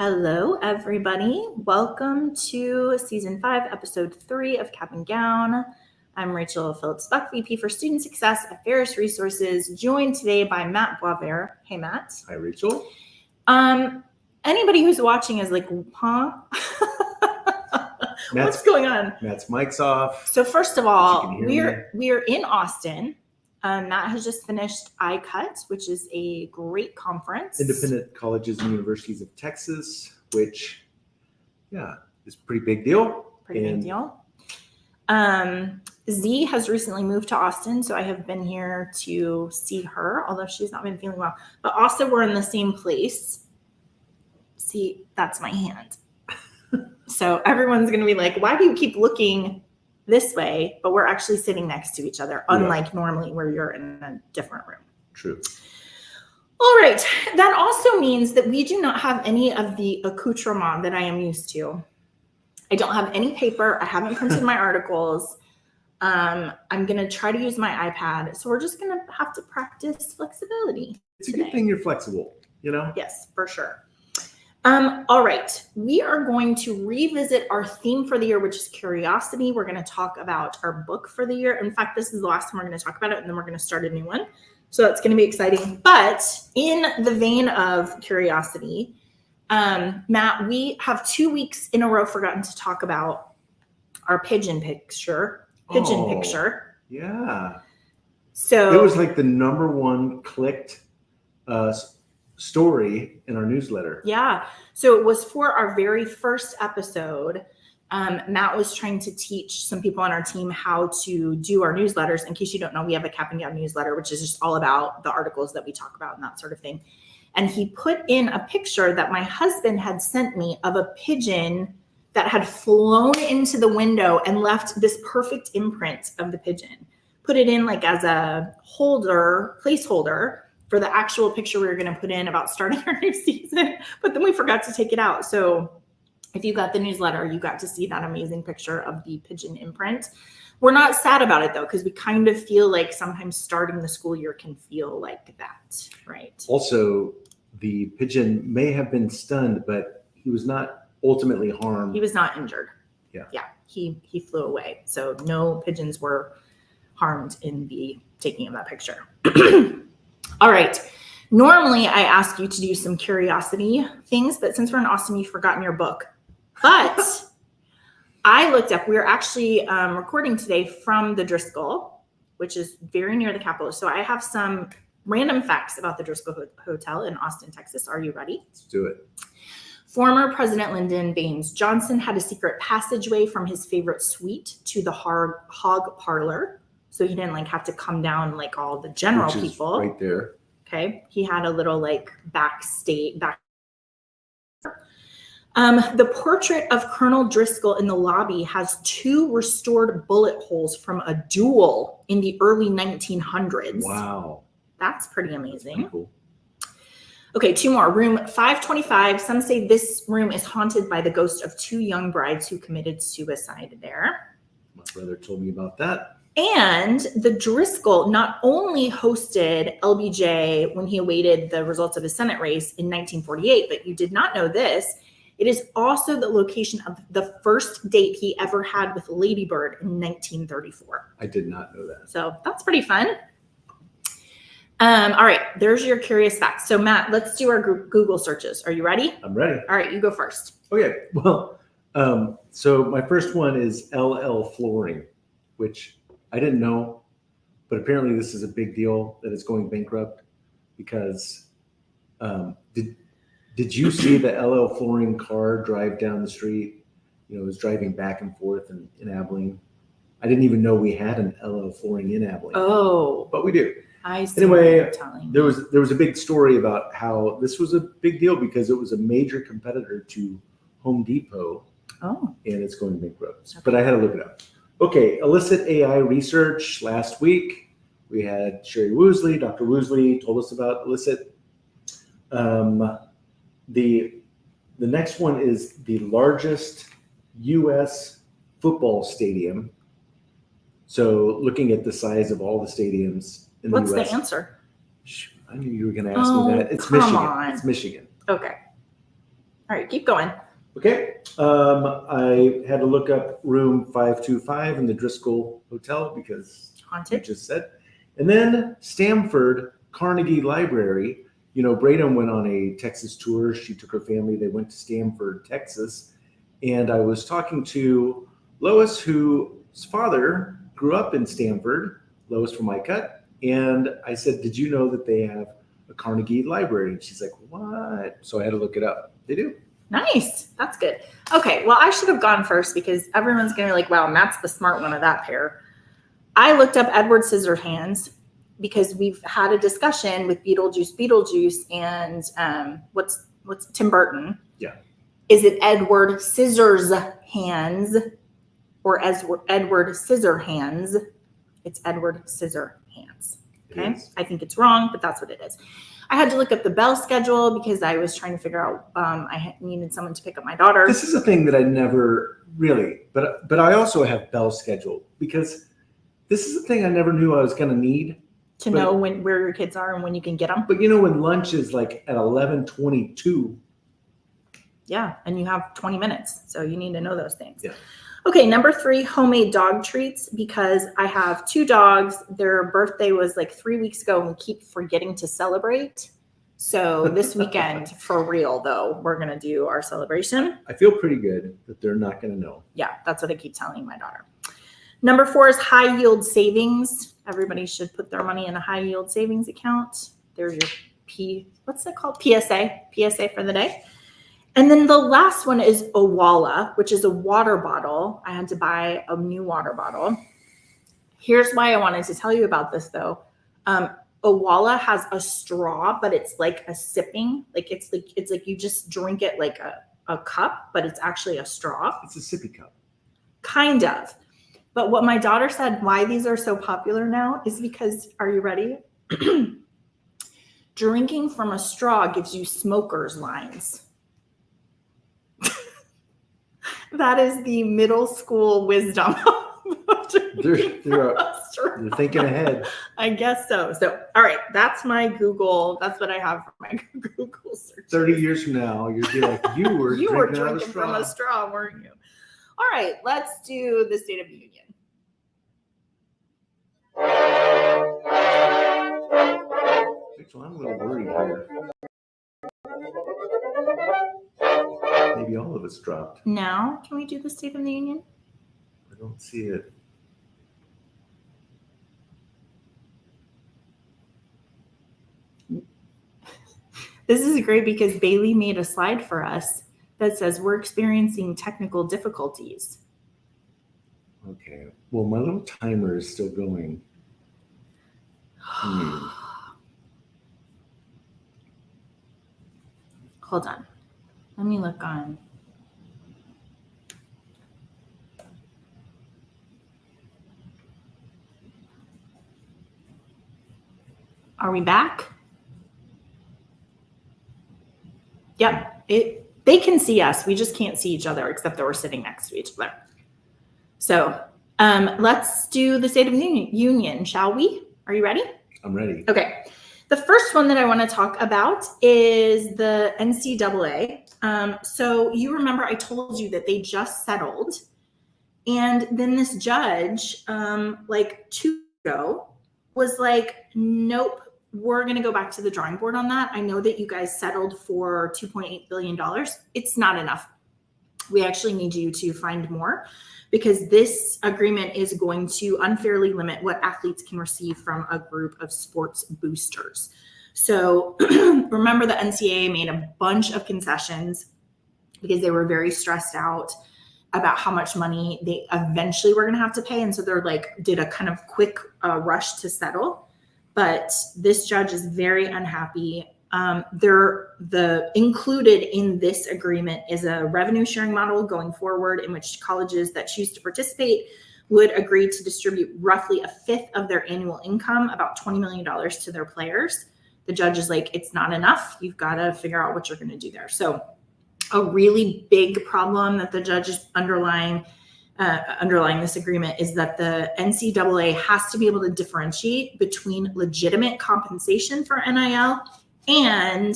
Hello, everybody. Welcome to Season 5, Episode 3 of Cap and Gown. I'm Rachel Phillips-Buck, VP for Student Success at Ferris Resources, joined today by Matt Boisvert. Hey, Matt. Hi, Rachel. Anybody who's watching is like, huh? What's going on? Matt's mic's off. So first of all, we're in Austin. Matt has just finished ICUT, which is a great conference. Independent Colleges and Universities of Texas, which, is a pretty big deal. Big deal. Z has recently moved to Austin, so I have been here to see her, although she's not been feeling well. But also we're in the same place. See, that's my hand. So everyone's going to be like, why do you keep looking this way? But we're actually sitting next to each other, unlike normally where you're in a different room. True. All right. That also means that we do not have any of the accoutrement that I am used to. I don't have any paper. I haven't printed my articles. I'm going to try to use my iPad. So we're just going to have to practice flexibility. It's a good thing you're flexible, you know? Yes, for sure. All right. We are going to revisit our theme for the year, which is curiosity. We're going to talk about our book for the year. In fact, this is the last time we're going to talk about it, and then we're going to start a new one. So that's going to be exciting. But in the vein of curiosity, Matt, we have 2 weeks in a row forgotten to talk about our pigeon picture. Yeah. So it was like the number one clicked story in our newsletter. Yeah. So it was for our very first episode. Matt was trying to teach some people on our team how to do our newsletters. In case you don't know, we have a Cap and Gown newsletter, which is just all about the articles that we talk about and that sort of thing. And he put in a picture that my husband had sent me of a pigeon that had flown into the window and left this perfect imprint of the pigeon. Put it in like as a placeholder for the actual picture we were going to put in about starting our new season, but then we forgot to take it out. So if you got the newsletter, you got to see that amazing picture of the pigeon imprint. We're not sad about it though, because we kind of feel like sometimes starting the school year can feel like that, right? Also, the pigeon may have been stunned, but he was not ultimately harmed. He was not injured. Yeah, he flew away. So no pigeons were harmed in the taking of that picture. All right. Normally, I ask you to do some curiosity things, but since we're in Austin, you've forgotten your book. But I looked up, we're actually recording today from the Driscoll, which is very near the Capitol. So I have some random facts about the Driscoll Hotel in Austin, Texas. Are you ready? Let's do it. Former President Lyndon Baines Johnson had a secret passageway from his favorite suite to the Hog Parlor. So he didn't have to come down like all the general people. Right there. Okay. He had a little back. The portrait of Colonel Driscoll in the lobby has 2 restored bullet holes from a duel in the early 1900s. Wow. That's pretty amazing. That's cool. Okay, 2 more. Room 525. Some say this room is haunted by the ghost of 2 young brides who committed suicide there. My brother told me about that. And the Driscoll not only hosted LBJ when he awaited the results of his Senate race in 1948, but you did not know this. It is also the location of the first date he ever had with Lady Bird in 1934. I did not know that. So that's pretty fun. All right, there's your curious facts. So Matt, let's do our Google searches. Are you ready? I'm ready. All right, you go first. Okay. Well, so my first one is LL Flooring, which I didn't know, but apparently this is a big deal that it's going bankrupt because did you see the LL Flooring car drive down the street? It was driving back and forth in Abilene. I didn't even know we had an LL Flooring in Abilene. Oh, but we do. I see. Anyway, there was a big story about how this was a big deal because it was a major competitor to Home Depot. Oh, and it's going bankrupt. Okay. But I had to look it up. Okay, Elicit AI research. Last week, we had Sherry Woosley. Dr. Woosley told us about Elicit. The next one is the largest U.S. football stadium. So looking at the size of all the stadiums in the U.S. What's the answer? I knew you were going to ask me that. It's Michigan. It's Michigan. Okay. All right, keep going. Okay. I had to look up room 525 in the Driscoll Hotel because you Haunted. just said. And then Stamford Carnegie Library. You know, Braden went on a Texas tour. She took her family. They went to Stamford, Texas. And I was talking to Lois, whose father grew up in Stamford, Lois from iCut. And I said, did you know that they have a Carnegie Library? And she's like, what? So I had to look it up. They do. Nice. That's good. Okay. Well, I should have gone first because everyone's going to be like, wow, Matt's the smart one of that pair. I looked up Edward Scissorhands because we've had a discussion with Beetlejuice and what's Tim Burton. Yeah. Is it Edward Scissorhands or Edward Scissorhands? It's Edward Scissorhands. Okay. I think it's wrong, but that's what it is. I had to look up the bell schedule because I was trying to figure out, I needed someone to pick up my daughter. This is a thing that I never really, but I also have bell schedule because this is a thing I never knew I was going to need. To know where your kids are and when you can get them. But you know, when lunch is like at 11:22. Yeah, and you have 20 minutes, so you need to know those things. Yeah. Okay, number 3, homemade dog treats, because I have 2 dogs. Their birthday was like 3 weeks ago and we keep forgetting to celebrate. So this weekend, for real though, we're going to do our celebration. I feel pretty good that they're not going to know. Yeah, that's what I keep telling my daughter. Number 4 is high yield savings. Everybody should put their money in a high yield savings account. There's your what's it called? PSA for the day. And then the last one is Owala, which is a water bottle. I had to buy a new water bottle. Here's why I wanted to tell you about this though. Owala has a straw, but it's like a sipping, like it's like you just drink it like a cup, but it's actually a straw. It's a sippy cup. Kind of. But what my daughter said, why these are so popular now is because, are you ready? Drinking from a straw gives you smoker's lines. That is the middle school wisdom. They're thinking ahead. I guess so. So, all right, that's my Google. That's what I have for my Google search. 30 years from now, you'll be like, you were drinking from a straw, weren't you? All right, let's do the State of the Union. Actually, I'm a little worried here. Maybe all of it's dropped. Now, can we do the State of the Union? I don't see it. This is great because Bailey made a slide for us that says we're experiencing technical difficulties. Okay. Well, my little timer is still going. Hold on. Let me look on. Are we back? Yep. They can see us. We just can't see each other except that we're sitting next to each other. So let's do the State of the Union, shall we? Are you ready? I'm ready. Okay. The first one that I want to talk about is the NCAA. So you remember I told you that they just settled. And then this judge, like 2 years ago, was like, nope, we're going to go back to the drawing board on that. I know that you guys settled for $2.8 billion. It's not enough. We actually need you to find more because this agreement is going to unfairly limit what athletes can receive from a group of sports boosters. So remember the NCAA made a bunch of concessions because they were very stressed out about how much money they eventually were going to have to pay. And so they're like, did a kind of quick rush to settle. But this judge is very unhappy. The included in this agreement is a revenue sharing model going forward in which colleges that choose to participate would agree to distribute roughly a fifth of their annual income, about $20 million to their players. The judge is like, it's not enough. You've got to figure out what you're going to do there. So a really big problem that the judge is underlying this agreement is that the NCAA has to be able to differentiate between legitimate compensation for NIL and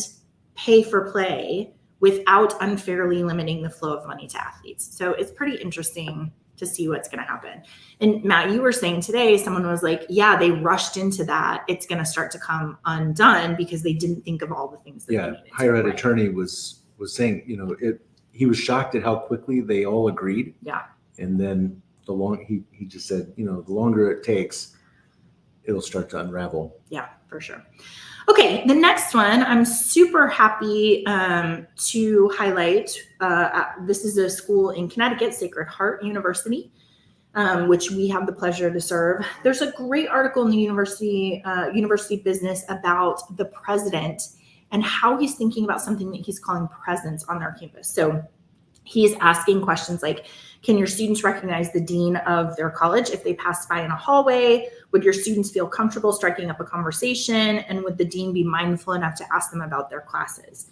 pay for play without unfairly limiting the flow of money to athletes. So it's pretty interesting to see what's going to happen. And Matt, you were saying today, someone was like, yeah, they rushed into that. It's going to start to come undone because they didn't think of all the things that they needed to. Higher ed attorney was saying, you know, he was shocked at how quickly they all agreed. Yeah. And then he just said, you know, the longer it takes, it'll start to unravel. Yeah, for sure. Okay, the next one I'm super happy to highlight. This is a school in Connecticut, Sacred Heart University, which we have the pleasure to serve. There's a great article in the University Business about the president and how he's thinking about something that he's calling presence on their campus. So he's asking questions like, can your students recognize the dean of their college if they passed by in a hallway? Would your students feel comfortable striking up a conversation? And would the dean be mindful enough to ask them about their classes?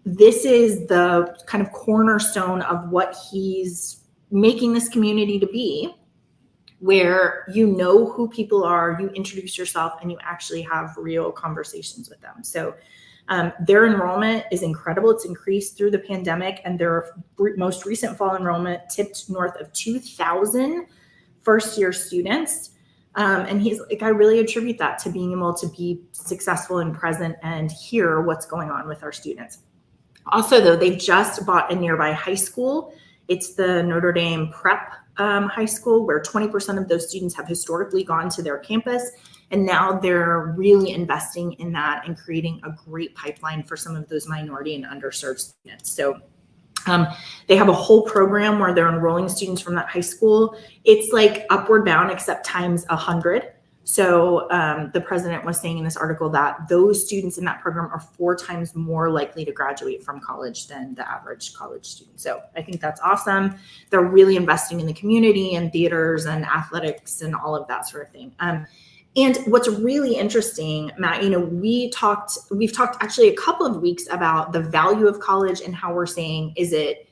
This is the kind of cornerstone of what he's making this community to be, where you know who people are, you introduce yourself, and you actually have real conversations with them. So their enrollment is incredible. It's increased through the pandemic, and their most recent fall enrollment tipped north of 2,000 first-year students. And he's like, I really attribute that to being able to be successful and present and hear what's going on with our students. Also, though, they've just bought a nearby high school. It's the Notre Dame Prep High School, where 20% of those students have historically gone to their campus. And now they're really investing in that and creating a great pipeline for some of those minority and underserved students. So they have a whole program where they're enrolling students from that high school. It's like Upward Bound, except times 100. So the president was saying in this article that those students in that program are 4 times more likely to graduate from college than the average college student. So I think that's awesome. They're really investing in the community and theaters and athletics and all of that sort of thing. And what's really interesting, Matt, you know, we've talked actually a couple of weeks about the value of college and how we're saying, is it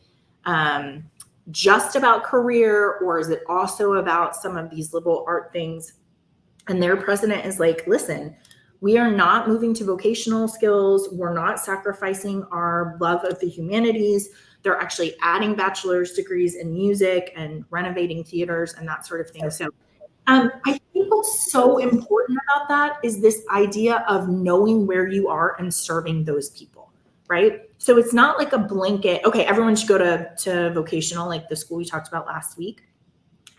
just about career, or is it also about some of these liberal art things? And their president is like, listen, we are not moving to vocational skills. We're not sacrificing our love of the humanities. They're actually adding bachelor's degrees in music and renovating theaters and that sort of thing. So I think what's so important about that is this idea of knowing where you are and serving those people, right? So it's not like a blanket, okay, everyone should go to vocational, like the school we talked about last week.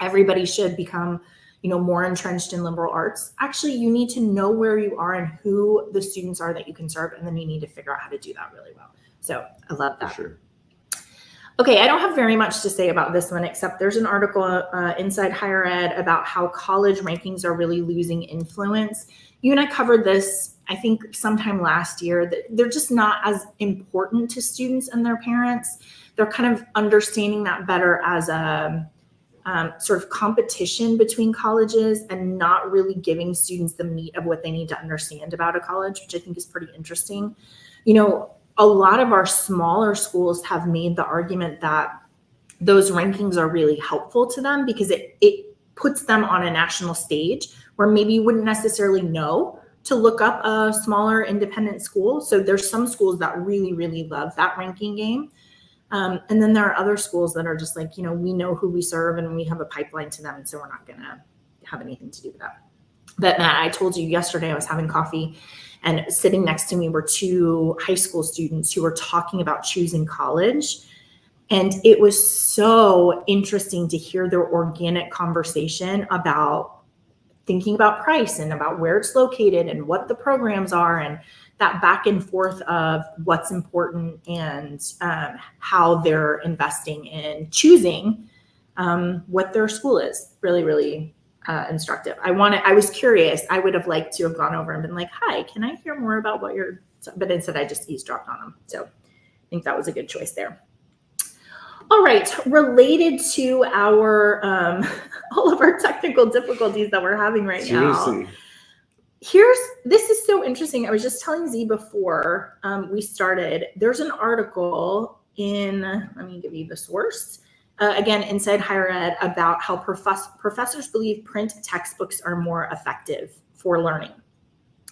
Everybody should become, you know, more entrenched in liberal arts. Actually, you need to know where you are and who the students are that you can serve, and then you need to figure out how to do that really well. So I love that. For sure. Okay, I don't have very much to say about this one, except there's an article inside Higher Ed about how college rankings are really losing influence. You and I covered this, I think, sometime last year, that they're just not as important to students and their parents. They're kind of understanding that better as a sort of competition between colleges and not really giving students the meat of what they need to understand about a college, which I think is pretty interesting. You know, a lot of our smaller schools have made the argument that those rankings are really helpful to them because it puts them on a national stage where maybe you wouldn't necessarily know to look up a smaller independent school. So there's some schools that really, really love that ranking game. And then there are other schools that are just like, you know, we know who we serve and we have a pipeline to them. And so we're not going to have anything to do with that. But Matt, I told you yesterday I was having coffee and sitting next to me were 2 high school students who were talking about choosing college. And it was so interesting to hear their organic conversation about thinking about price and about where it's located and what the programs are and that back and forth of what's important and how they're investing in choosing what their school is. Really, really instructive. I was curious. I would have liked to have gone over and been like, hi, can I hear more about what you're, but instead I just eavesdropped on them. So I think that was a good choice there. All right, related to our all of our technical difficulties that we're having right now. This is so interesting. I was just telling Z before we started, there's an article in, let me give you the source, again, inside Higher Ed, about how professors believe print textbooks are more effective for learning.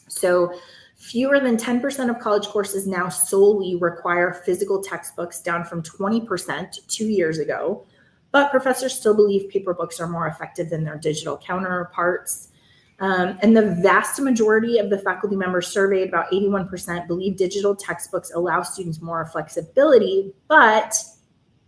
So Fewer than 10% of college courses now solely require physical textbooks, down from 20% 2 years ago. But professors still believe paper books are more effective than their digital counterparts. And the vast majority of the faculty members surveyed, about 81%, believe digital textbooks allow students more flexibility, but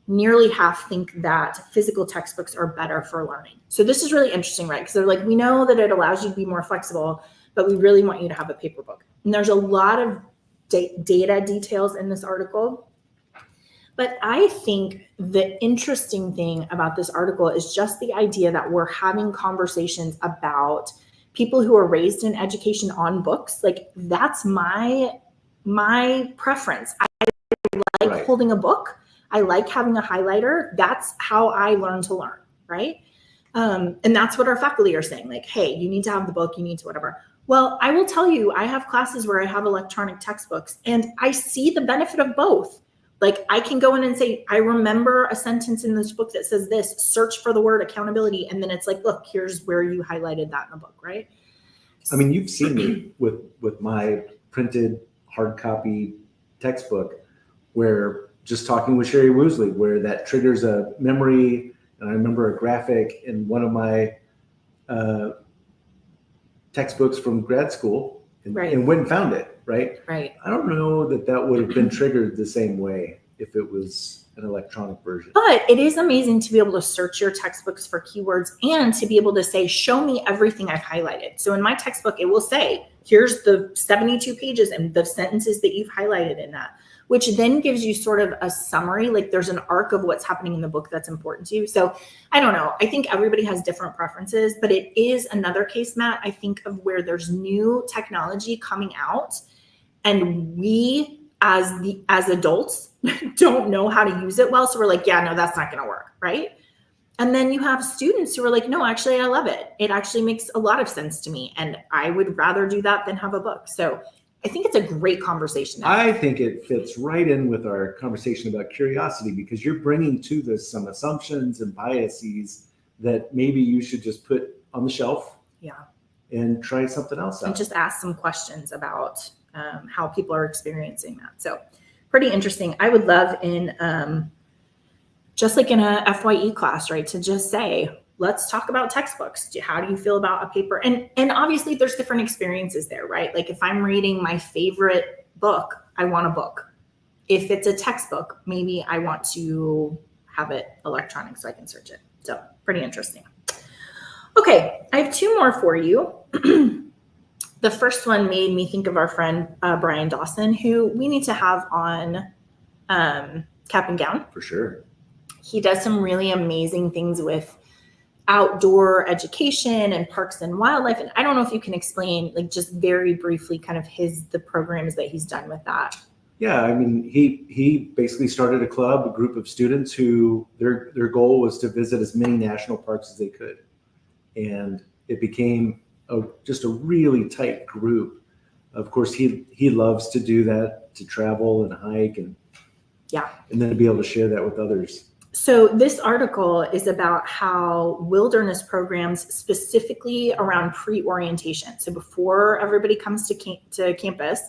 nearly half think that physical textbooks are better for learning. So this is really interesting, right? Because they're like, we know that it allows you to be more flexible, but we really want you to have a paper book. And there's a lot of data details in this article. But I think the interesting thing about this article is just the idea that we're having conversations about people who are raised in education on books. Like, that's my preference. I like holding a book. I like having a highlighter. That's how I learn to learn, right? And that's what our faculty are saying. Like, hey, you need to have the book, you need to whatever. Well, I will tell you, I have classes where I have electronic textbooks, and I see the benefit of both. Like, I can go in and say, I remember a sentence in this book that says this, search for the word accountability. And then it's like, look, here's where you highlighted that in the book, right? I mean, you've seen me with my printed hard copy textbook, where just talking with Sherry Woosley, where that triggers a memory. And I remember a graphic in one of my textbooks from grad school, and went and found it, right? Right. I don't know that would have been triggered the same way if it was an electronic version. But it is amazing to be able to search your textbooks for keywords and to be able to say, show me everything I've highlighted. So in my textbook, it will say, here's the 72 pages and the sentences that you've highlighted in that, which then gives you sort of a summary. Like, there's an arc of what's happening in the book that's important to you. So I don't know. I think everybody has different preferences, but it is another case, Matt, I think, of where there's new technology coming out, and we as adults don't know how to use it well. So we're like, yeah, no, that's not going to work. Right. And then you have students who are like, no, actually, I love it. It actually makes a lot of sense to me. And I would rather do that than have a book. So I think it's a great conversation. I think it fits right in with our conversation about curiosity, because you're bringing to this some assumptions and biases that maybe you should just put on the shelf. Yeah. And try something else out. And just ask some questions about how people are experiencing that. So pretty interesting. I would love just like in a FYE class, right, to just say, let's talk about textbooks. How do you feel about a paper? And obviously there's different experiences there, right? Like, if I'm reading my favorite book, I want a book. If it's a textbook, maybe I want to have it electronic so I can search it. So pretty interesting. Okay, I have two more for you. The first one made me think of our friend Brian Dawson, who we need to have on Cap and Gown. For sure. He does some really amazing things with outdoor education and parks and wildlife. And I don't know if you can explain, like, just very briefly, kind of the programs that he's done with that. Yeah, I mean, he basically started a club, a group of students who their goal was to visit as many national parks as they could. And it became just a really tight group. Of course, he loves to do that, to travel and hike, and then to be able to share that with others. So this article is about how wilderness programs, specifically around pre-orientation. So before everybody comes to campus,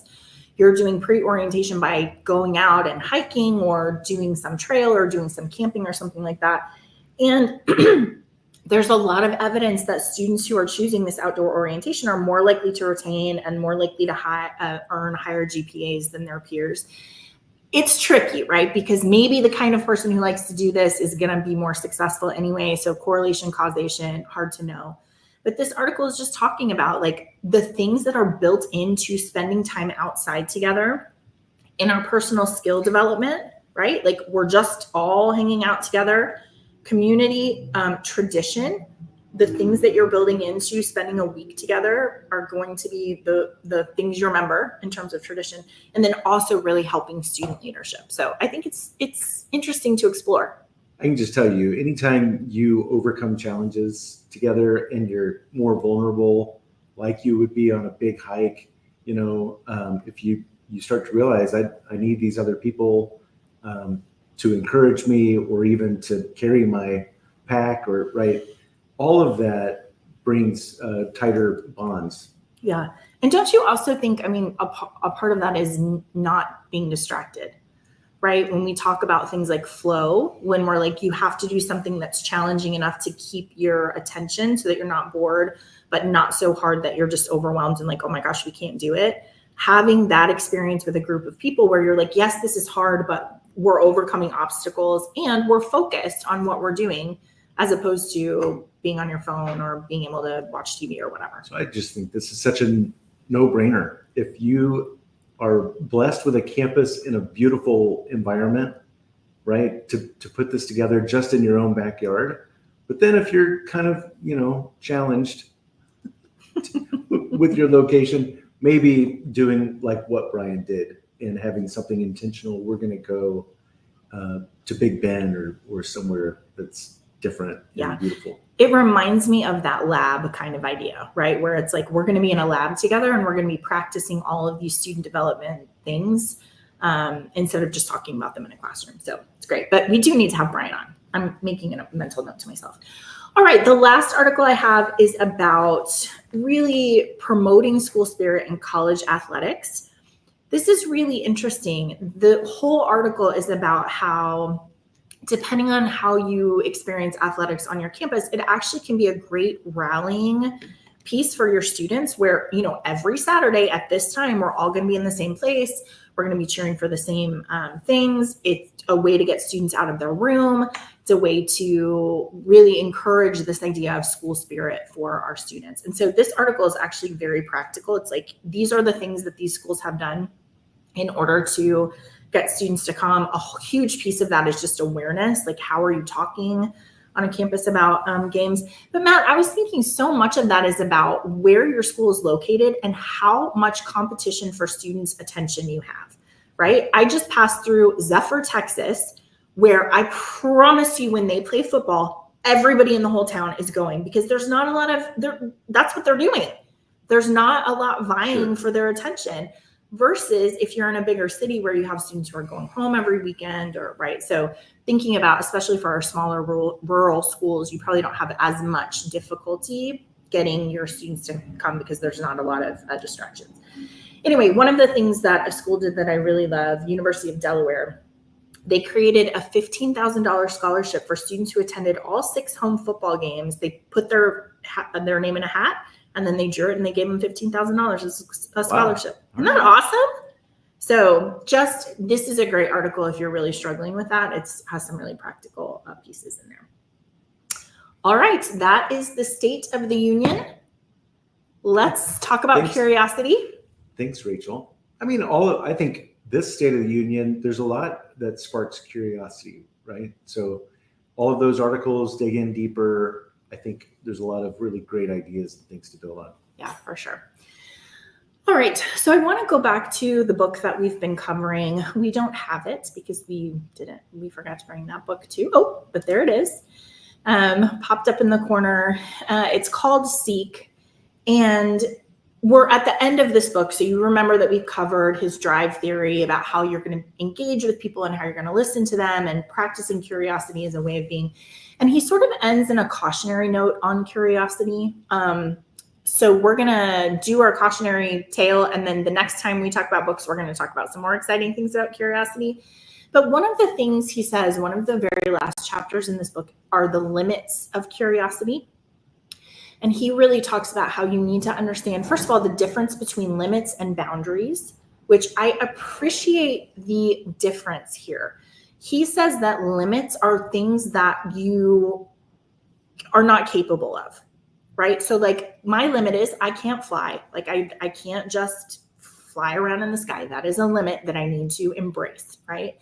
you're doing pre-orientation by going out and hiking or doing some trail or doing some camping or something like that. And there's a lot of evidence that students who are choosing this outdoor orientation are more likely to retain and more likely to earn higher GPAs than their peers. It's tricky, right? Because maybe the kind of person who likes to do this is going to be more successful anyway. So correlation, causation, hard to know. But this article is just talking about, like, the things that are built into spending time outside together in our personal skill development, right? Like, we're just all hanging out together. Community, tradition, the things that you're building into spending a week together are going to be the things you remember in terms of tradition, and then also really helping student leadership. So I think it's interesting to explore. I can just tell you, anytime you overcome challenges together and you're more vulnerable, like you would be on a big hike, if you start to realize I need these other people to encourage me, or even to carry my pack, or all of that brings tighter bonds. Yeah. And don't you also think, I mean, a part of that is not being distracted, right? When we talk about things like flow, when we're like, you have to do something that's challenging enough to keep your attention so that you're not bored, but not so hard that you're just overwhelmed and like, oh my gosh, we can't do it. Having that experience with a group of people where you're like, yes, this is hard, but we're overcoming obstacles and we're focused on what we're doing, as opposed to being on your phone or being able to watch TV or whatever. So I just think this is such a no-brainer. If you are blessed with a campus in a beautiful environment, right, to put this together just in your own backyard. But then if you're kind of, challenged with your location, maybe doing like what Brian did and having something intentional. We're going to go to Big Ben or somewhere that's different and beautiful. It reminds me of that lab kind of idea, right? Where it's like, we're going to be in a lab together and we're going to be practicing all of these student development things instead of just talking about them in a classroom. So it's great, but we do need to have Brian on. I'm making a mental note to myself. All right, the last article I have is about really promoting school spirit in college athletics. This is really interesting. The whole article is about how, depending on how you experience athletics on your campus, it actually can be a great rallying piece for your students where, every Saturday at this time, we're all going to be in the same place. We're going to be cheering for the same things. It's a way to get students out of their room. It's a way to really encourage this idea of school spirit for our students. And so this article is actually very practical. It's like, these are the things that these schools have done in order to get students to come. A huge piece of that is just awareness. Like, how are you talking on a campus about games? But Matt, I was thinking so much of that is about where your school is located and how much competition for students' attention you have, right? I just passed through Zephyr, Texas, where I promise you when they play football, everybody in the whole town is going because there's not a lot of, that's what they're doing. There's not a lot vying for their attention. Versus if you're in a bigger city where you have students who are going home every weekend right. So thinking about, especially for our smaller rural schools, you probably don't have as much difficulty getting your students to come because there's not a lot of distractions. Anyway, one of the things that a school did that I really love, University of Delaware, they created a $15,000 scholarship for students who attended all 6 home football games. They put their name in a hat, and then they drew it and they gave them $15,000 as a scholarship. Wow. Isn't that awesome? So this is a great article if you're really struggling with that. It has some really practical pieces in there. All right, that is the State of the Union. Let's talk about curiosity. Thanks, Rachel. I mean, I think this State of the Union, there's a lot that sparks curiosity, right? So all of those articles dig in deeper. I think there's a lot of really great ideas and things to build on. Yeah, for sure. All right. So I want to go back to the book that we've been covering. We don't have it because we forgot to bring that book too. Oh, but there it is. Popped up in the corner. It's called Seek. And we're at the end of this book. So you remember that we've covered his drive theory about how you're going to engage with people and how you're going to listen to them, and practicing curiosity as a way of being. And he sort of ends in a cautionary note on curiosity. So we're going to do our cautionary tale. And then the next time we talk about books, we're going to talk about some more exciting things about curiosity. But one of the things he says, one of the very last chapters in this book, are the limits of curiosity. And he really talks about how you need to understand, first of all, the difference between limits and boundaries, which I appreciate the difference here. He says that limits are things that you are not capable of, right? So like, my limit is I can't fly. Like I can't just fly around in the sky. That is a limit that I need to embrace, right?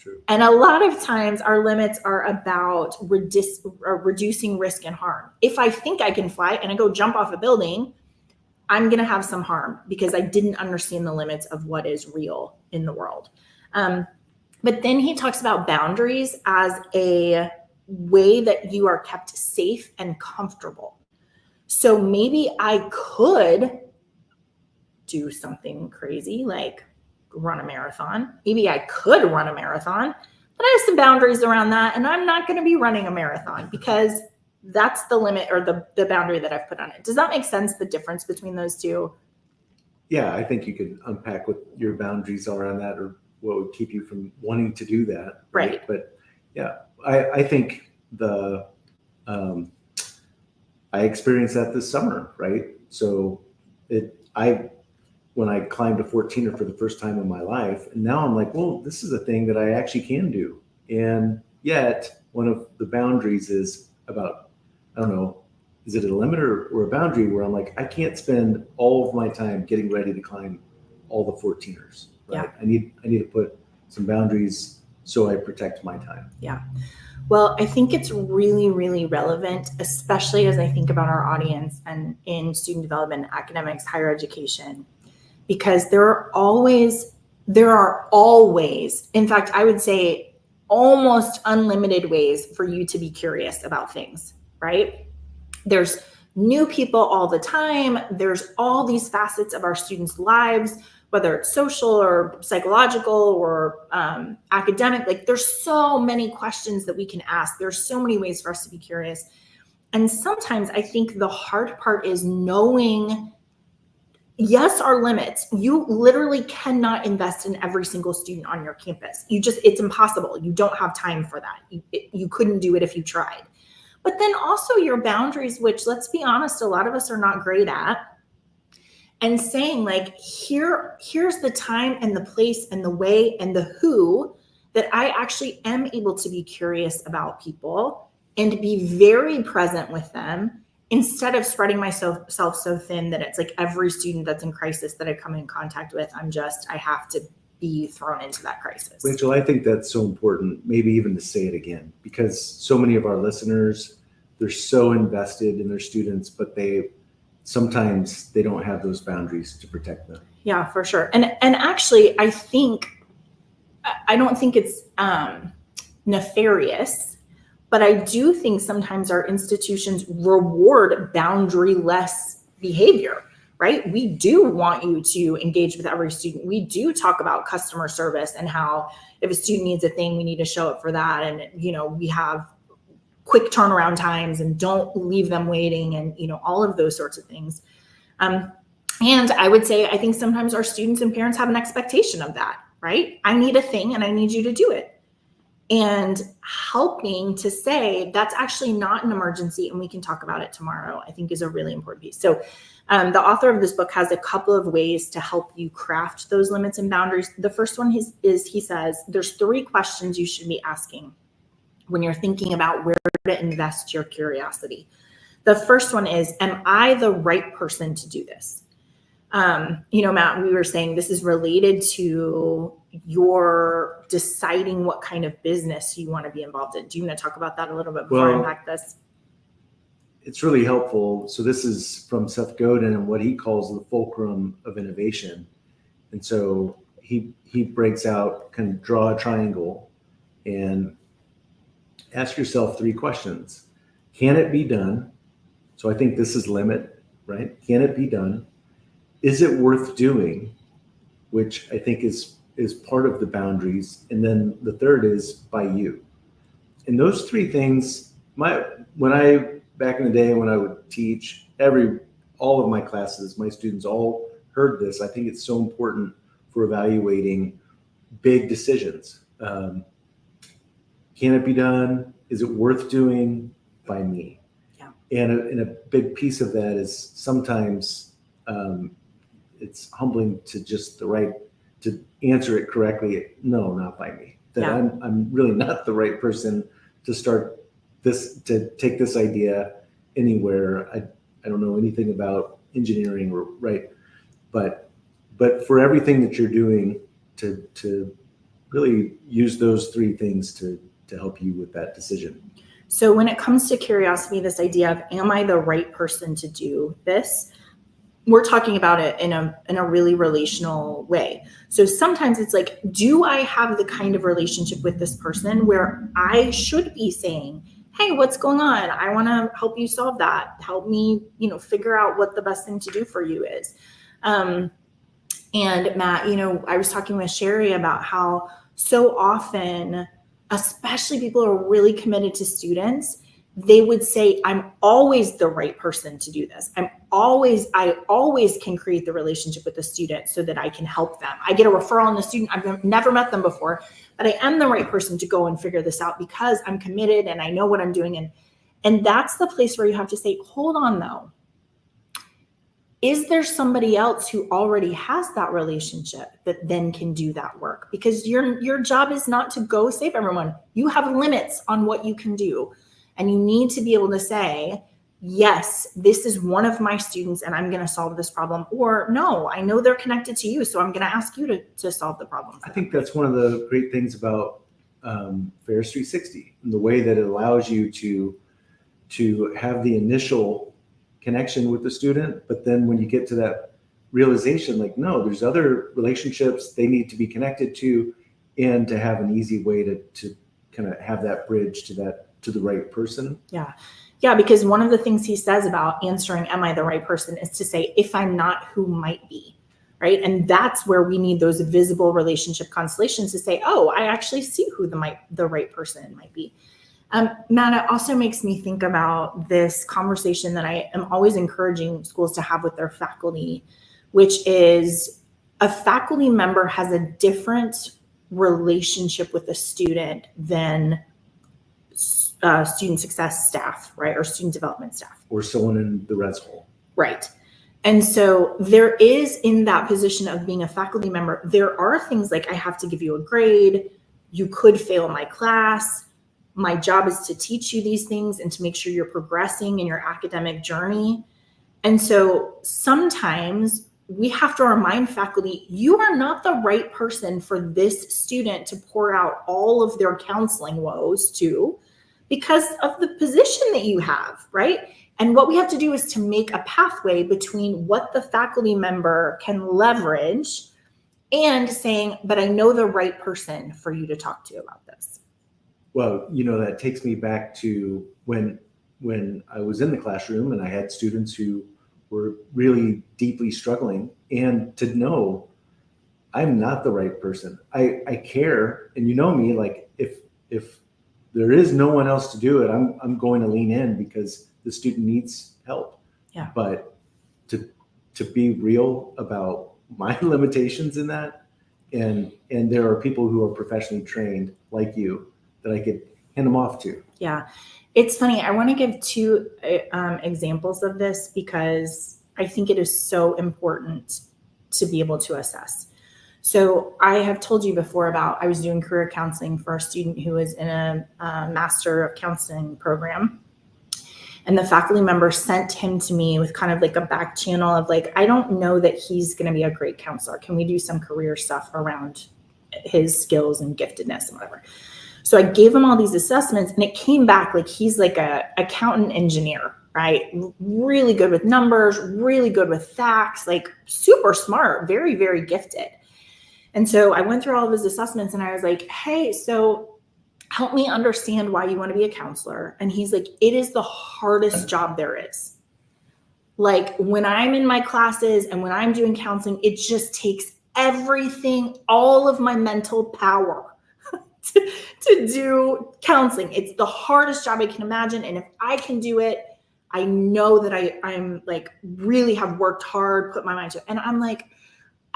True. And a lot of times our limits are about reducing risk and harm. If I think I can fly and I go jump off a building, I'm going to have some harm because I didn't understand the limits of what is real in the world. But then he talks about boundaries as a way that you are kept safe and comfortable. So maybe I could do something crazy like run a marathon. Maybe I could run a marathon, but I have some boundaries around that. And I'm not going to be running a marathon because that's the limit or the boundary that I've put on it. Does that make sense, the difference between those two? Yeah, I think you could unpack what your boundaries are on that, or what would keep you from wanting to do that. Right. But yeah, I think I experienced that this summer, right? So when I climbed a 14er for the first time in my life, and now I'm like, well, this is a thing that I actually can do. And yet one of the boundaries is about, I don't know, is it a limit or a boundary where I'm like, I can't spend all of my time getting ready to climb all the 14ers. Right? Yeah. I need to put some boundaries so I protect my time. Yeah. Well, I think it's really, really relevant, especially as I think about our audience and in student development, academics, higher education, because there are always, in fact, I would say almost unlimited ways for you to be curious about things, right? There's new people all the time. There's all these facets of our students' lives, whether it's social or psychological or academic. Like, there's so many questions that we can ask. There's so many ways for us to be curious. And sometimes I think the hard part is knowing, yes, our limits. You literally cannot invest in every single student on your campus. It's impossible. You don't have time for that. You couldn't do it if you tried. But then also your boundaries, which, let's be honest, a lot of us are not great at. And saying, like, here's the time and the place and the way and the who that I actually am able to be curious about people and be very present with them, instead of spreading myself so thin that it's like every student that's in crisis that I come in contact with, I have to be thrown into that crisis. Rachel, I think that's so important, maybe even to say it again, because so many of our listeners, they're so invested in their students, but sometimes they don't have those boundaries to protect them. Yeah, for sure. And actually, I don't think it's nefarious, but I do think sometimes our institutions reward boundary-less behavior, right? We do want you to engage with every student. We do talk about customer service and how if a student needs a thing, we need to show up for that. And, we have quick turnaround times and don't leave them waiting, and, all of those sorts of things. And I would say, I think sometimes our students and parents have an expectation of that, right? I need a thing and I need you to do it. And helping to say that's actually not an emergency and we can talk about it tomorrow, I think is a really important piece. So the author of this book has a couple of ways to help you craft those limits and boundaries. The first one is he says, there's 3 questions you should be asking when you're thinking about where to invest your curiosity. The first one is, am I the right person to do this? Matt, we were saying this is related to your deciding what kind of business you want to be involved in. Do you want to talk about that a little bit before I unpack this? It's really helpful. So this is from Seth Godin and what he calls the fulcrum of innovation. And so he breaks out, kind of draw a triangle and ask yourself 3 questions. Can it be done? So I think this is limit, right? Can it be done? Is it worth doing? Which I think is part of the boundaries. And then the third is by you. And those 3 things, back in the day when I would teach, all of my classes, my students all heard this. I think it's so important for evaluating big decisions. Can it be done? Is it worth doing? By me? Yeah. And a big piece of that is sometimes it's humbling to to answer it correctly. No, not by me. That yeah. I'm really not the right person to take this idea anywhere. I don't know anything about engineering, right? But for everything that you're doing, to really use those 3 things to help you with that decision. So when it comes to curiosity, this idea of, am I the right person to do this? We're talking about it in a really relational way. So sometimes it's like, do I have the kind of relationship with this person where I should be saying, hey, what's going on? I want to help you solve that. Help me, figure out what the best thing to do for you is. And Matt, I was talking with Sherry about how so often, especially people who are really committed to students, they would say, I'm always the right person to do this. I always can create the relationship with the student so that I can help them. I get a referral on the student. I've never met them before, but I am the right person to go and figure this out because I'm committed and I know what I'm doing. And that's the place where you have to say, hold on though. Is there somebody else who already has that relationship that then can do that work? Because your job is not to go save everyone. You have limits on what you can do. And you need to be able to say, yes, this is one of my students and I'm going to solve this problem. Or no, I know they're connected to you, so I'm going to ask you to solve the problem. I think that's one of the great things about Ferris 360, and the way that it allows you to have the initial connection with the student, but then when you get to that realization, like, no, there's other relationships they need to be connected to, and to have an easy way to kind of have that bridge to the right person. Yeah, because one of the things he says about answering, am I the right person, is to say, if I'm not, who might be, right? And that's where we need those visible relationship constellations to say, oh, I actually see who the right person might be. Matt, it also makes me think about this conversation that I am always encouraging schools to have with their faculty, which is a faculty member has a different relationship with a student than student success staff, right? Or student development staff. Or someone in the res hall. Right. And so there is, in that position of being a faculty member, there are things like, I have to give you a grade. You could fail my class. My job is to teach you these things and to make sure you're progressing in your academic journey. And so sometimes we have to remind faculty, you are not the right person for this student to pour out all of their counseling woes to, because of the position that you have, right? And what we have to do is to make a pathway between what the faculty member can leverage and saying, but I know the right person for you to talk to about this. Well, that takes me back to when I was in the classroom and I had students who were really deeply struggling, and to know I'm not the right person. I care, and me, like if there is no one else to do it, I'm going to lean in because the student needs help. Yeah. But to be real about my limitations in that, and there are people who are professionally trained like you that I could hand them off to. Yeah. It's funny. I want to give two examples of this because I think it is so important to be able to assess. So I have told you before about, I was doing career counseling for a student who was in a Master of Counseling program. And the faculty member sent him to me with kind of like a back channel of like, I don't know that he's going to be a great counselor. Can we do some career stuff around his skills and giftedness and whatever? So I gave him all these assessments and it came back like he's like a accountant engineer, right? Really good with numbers, really good with facts, like super smart, very, very gifted. And so I went through all of his assessments and I was like, hey, so help me understand why you want to be a counselor. And he's like, it is the hardest job there is. Like when I'm in my classes and when I'm doing counseling, it just takes everything, all of my mental power to do counseling. It's the hardest job I can imagine. And if I can do it, I know that I'm like really have worked hard, put my mind to it. And I'm like,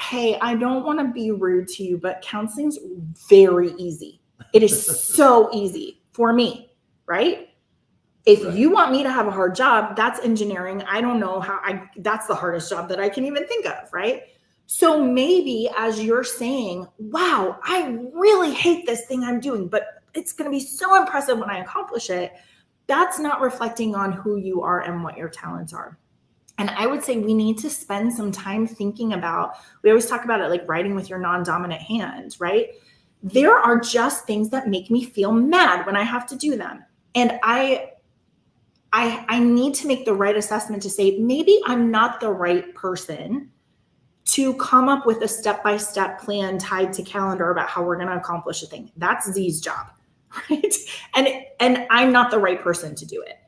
hey, I don't want to be rude to you, but counseling's very easy. It is so easy for me, right? If you want me to have a hard job, that's engineering. I don't know that's the hardest job that I can even think of, right? So maybe as you're saying, wow, I really hate this thing I'm doing, but it's going to be so impressive when I accomplish it. That's not reflecting on who you are and what your talents are. And I would say we need to spend some time thinking about, we always talk about it like writing with your non-dominant hand, right? There are just things that make me feel mad when I have to do them. And I need to make the right assessment to say, maybe I'm not the right person to come up with a step-by-step plan tied to calendar about how we're going to accomplish a thing. That's Z's job, right? And I'm not the right person to do it.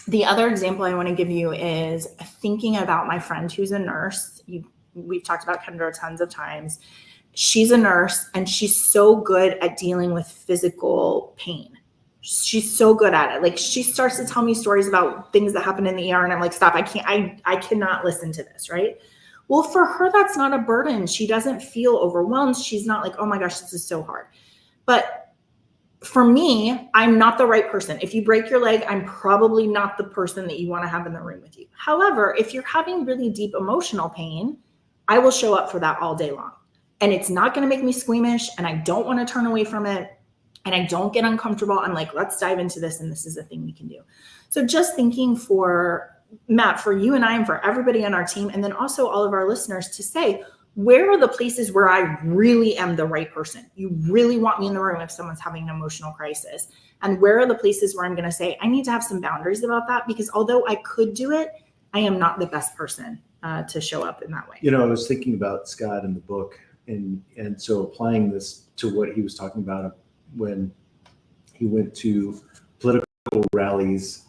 The other example I want to give you is thinking about my friend who's a nurse. We've talked about Kendra tons of times. She's a nurse and she's so good at dealing with physical pain. She's so good at it. Like, she starts to tell me stories about things that happen in the ER, and I'm like, stop, I cannot listen to this, right? Well, for her, that's not a burden. She doesn't feel overwhelmed. She's not like, oh my gosh, this is so hard. But for me, I'm not the right person. If you break your leg, I'm probably not the person that you want to have in the room with you. However, if you're having really deep emotional pain, I will show up for that all day long. And it's not going to make me squeamish, and I don't want to turn away from it, and I don't get uncomfortable. I'm like, let's dive into this, and this is a thing we can do. So just thinking for Matt, for you and I, and for everybody on our team, and then also all of our listeners, to say, where are the places where I really am the right person? You really want me in the room if someone's having an emotional crisis. And where are the places where I'm going to say, I need to have some boundaries about that, because although I could do it, I am not the best person to show up in that way. You know, I was thinking about Scott in the book, and so applying this to what he was talking about when he went to political rallies,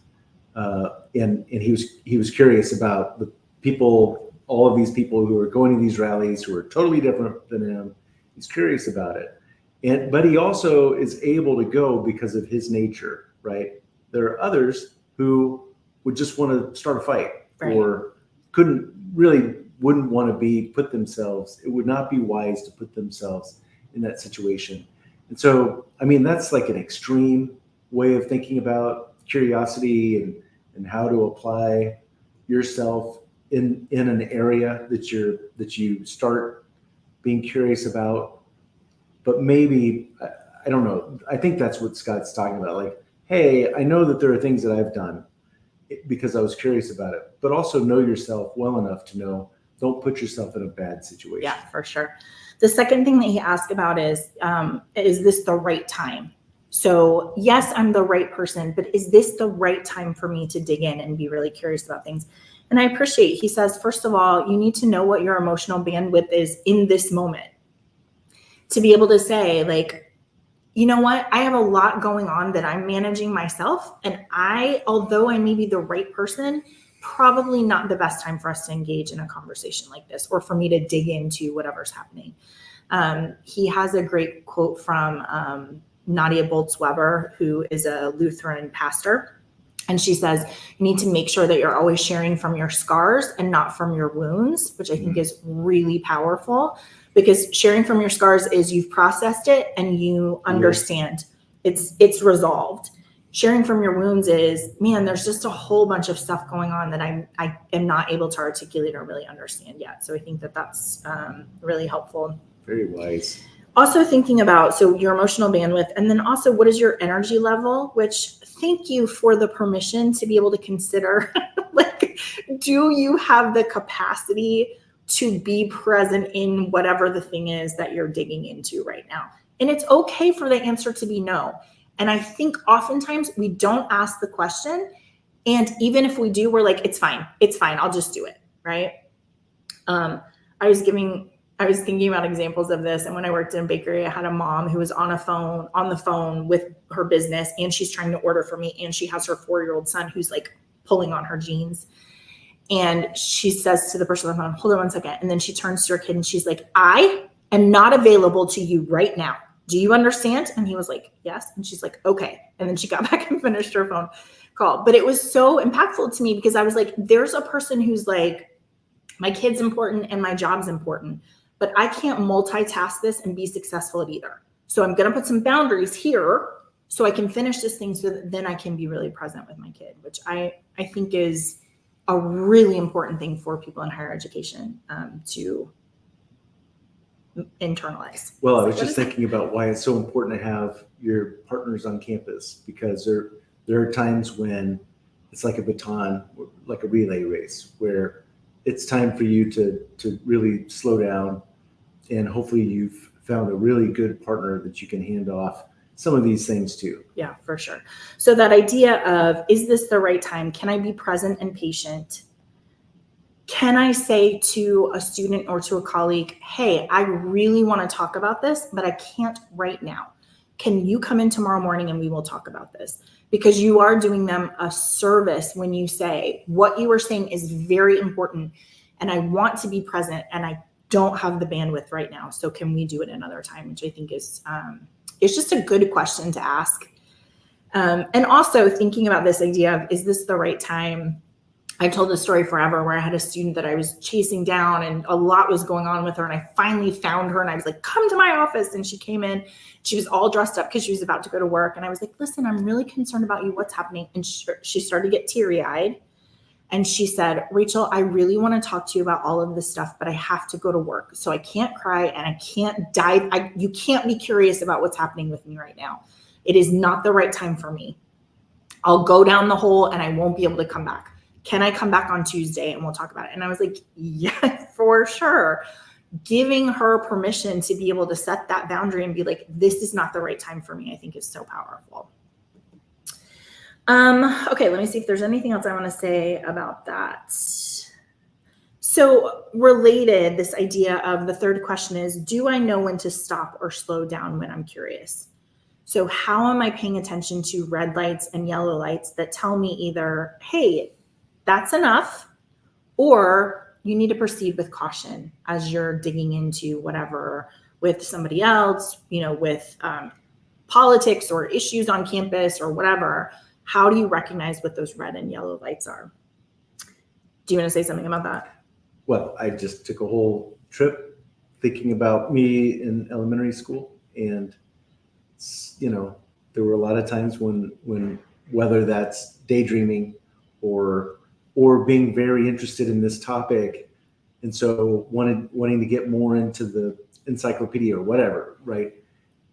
and he was curious about the people, all of these people who are going to these rallies who are totally different than him. He's curious about it, but he also is able to go because of his nature, right? There are others who would just want to start a fight, right, or wouldn't want to put themselves. It would not be wise to put themselves in that situation. And so, I mean, that's like an extreme way of thinking about curiosity and how to apply yourself in an area that you start being curious about. But maybe, I don't know, I think that's what Scott's talking about. Like, hey, I know that there are things that I've done because I was curious about it, but also know yourself well enough to know, don't put yourself in a bad situation. Yeah, for sure. The second thing that he asked about is this the right time? So yes, I'm the right person, but is this the right time for me to dig in and be really curious about things? And I appreciate, he says, first of all, you need to know what your emotional bandwidth is in this moment, to be able to say, like, you know what, I have a lot going on that I'm managing myself. And although I may be the right person, probably not the best time for us to engage in a conversation like this, or for me to dig into whatever's happening. He has a great quote from Nadia Bolz-Weber, who is a Lutheran pastor. And she says, you need to make sure that you're always sharing from your scars and not from your wounds, which I think is really powerful, because sharing from your scars is you've processed it and you understand it's resolved. Sharing from your wounds is, man, there's just a whole bunch of stuff going on that I am not able to articulate or really understand yet. So I think that that's really helpful. Very wise. Also thinking about, so your emotional bandwidth, and then also what is your energy level, which thank you for the permission to be able to consider, like, do you have the capacity to be present in whatever the thing is that you're digging into right now? And it's okay for the answer to be no. And I think oftentimes we don't ask the question. And even if we do, we're like, it's fine. I'll just do it. Right. I was thinking about examples of this. And when I worked in a bakery, I had a mom who was on the phone with her business, and she's trying to order for me. And she has her 4-year-old son who's like pulling on her jeans. And she says to the person on the phone, hold on one second. And then she turns to her kid and she's like, I am not available to you right now. Do you understand? And he was like, yes. And she's like, okay. And then she got back and finished her phone call. But it was so impactful to me, because I was like, there's a person who's like, my kid's important and my job's important, but I can't multitask this and be successful at either. So I'm going to put some boundaries here so I can finish this thing, so that then I can be really present with my kid, which I think is a really important thing for people in higher education to internalize. Well, I was just thinking about why it's so important to have your partners on campus, because there are times when it's like a baton, like a relay race, where it's time for you to really slow down, and hopefully you've found a really good partner that you can hand off some of these things to. Yeah, for sure. So that idea of, is this the right time? Can I be present and patient? Can I say to a student or to a colleague, hey, I really want to talk about this, but I can't right now. Can you come in tomorrow morning and we will talk about this? Because you are doing them a service when you say, what you are saying is very important, and I want to be present, and I don't have the bandwidth right now. So can we do it another time? Which I think is just a good question to ask. And also thinking about this idea of, is this the right time? I've told this story forever where I had a student that I was chasing down and a lot was going on with her. And I finally found her and I was like, come to my office. And she came in, she was all dressed up because she was about to go to work. And I was like, listen, I'm really concerned about you. What's happening? And she started to get teary-eyed. And she said, Rachel, I really want to talk to you about all of this stuff, but I have to go to work. So I can't cry and I can't dive. You can't be curious about what's happening with me right now. It is not the right time for me. I'll go down the hole and I won't be able to come back. Can I come back on Tuesday and we'll talk about it? And I was like, yeah, for sure. Giving her permission to be able to set that boundary and be like, this is not the right time for me, I think is so powerful. Okay, let me see if there's anything else I want to say about that. So related, this idea of the third question is, do I know when to stop or slow down when I'm curious? So how am I paying attention to red lights and yellow lights that tell me either, hey, that's enough, or you need to proceed with caution as you're digging into whatever with somebody else, with politics or issues on campus or whatever. How do you recognize what those red and yellow lights are? Do you want to say something about that? Well, I just took a whole trip thinking about me in elementary school, and there were a lot of times when whether that's daydreaming or being very interested in this topic, and so wanting to get more into the encyclopedia or whatever, right?